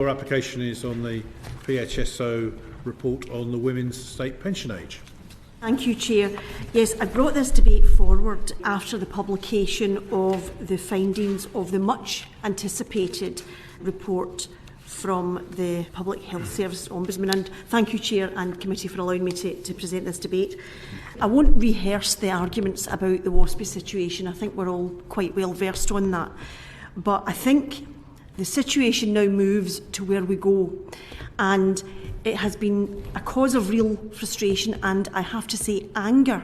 Our application is on the PHSO report on the women's state pension age. Thank you, Chair. Yes, I brought this debate forward after the publication of the findings of the much anticipated report from the Public Health Service Ombudsman. And thank you, Chair and Committee, for allowing me to present this debate. I won't rehearse the arguments about the Waspi situation. I think we're all quite well versed on that. But I think the situation now moves to where we go. And it has been a cause of real frustration and, I have to say, anger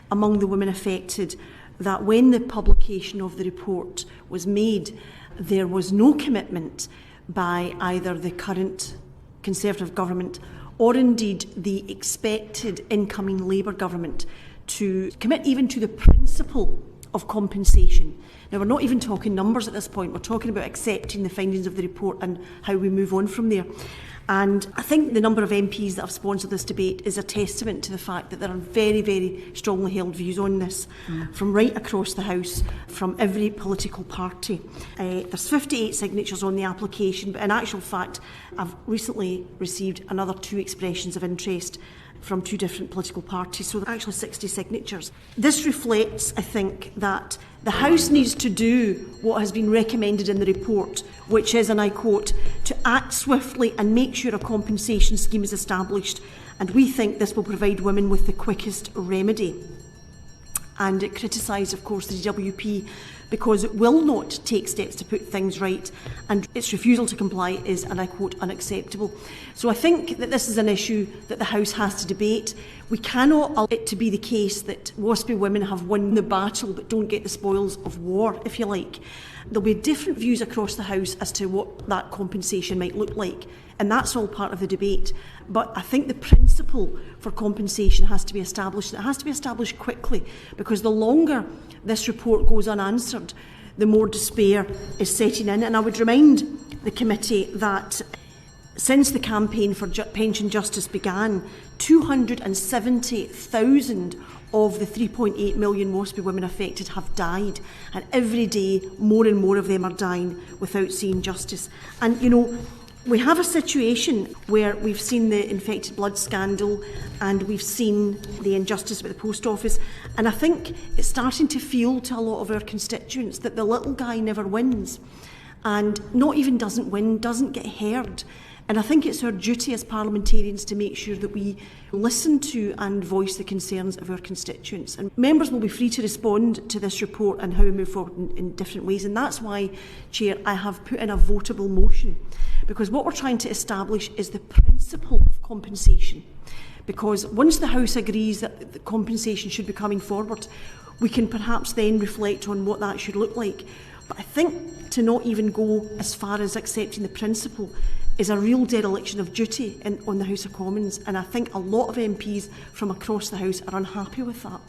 among the women affected that when the publication of the report was made, there was no commitment by either the current Conservative government or indeed the expected incoming Labour government to commit even to the principle of compensation. Now, we're not even talking numbers at this point. We're talking about accepting the findings of the report and how we move on from there. And I think the number of MPs that have sponsored this debate is a testament to the fact that there are very, very strongly held views on this from right across the House, from every political party. There's 58 signatures on the application, but in actual fact, I've recently received another 2 expressions of interest from 2 different political parties, so there are actually 60 signatures. This reflects, I think, that the House needs to do what has been recommended in the report, which is, and I quote, to act swiftly and make sure a compensation scheme is established, and we think this will provide women with the quickest remedy. And it criticised, of course, the DWP because it will not take steps to put things right, and its refusal to comply is, and I quote, unacceptable. So I think that this is an issue that the House has to debate. We cannot allow it to be the case that Waspi women have won the battle but don't get the spoils of war, if you like. There'll be different views across the House as to what that compensation might look like, and that's all part of the debate. But I think the principle for compensation has to be established, and it has to be established quickly, because the longer this report goes unanswered, the more despair is setting in. And I would remind the committee that since the campaign for pension justice began, 270,000 of the 3.8 million Waspi women affected have died, and every day more and more of them are dying without seeing justice. And you know, we have a situation where we've seen the infected blood scandal and we've seen the injustice with the post office, and I think it's starting to feel to a lot of our constituents that the little guy never wins, and not even doesn't win, doesn't get heard. And I think it's our duty as parliamentarians to make sure that we listen to and voice the concerns of our constituents. And members will be free to respond to this report and how we move forward in different ways. And that's why, Chair, I have put in a votable motion. Because what we're trying to establish is the principle of compensation. Because once the House agrees that the compensation should be coming forward, we can perhaps then reflect on what that should look like. But I think to not even go as far as accepting the principle is a real dereliction of duty on the House of Commons, and I think a lot of MPs from across the House are unhappy with that.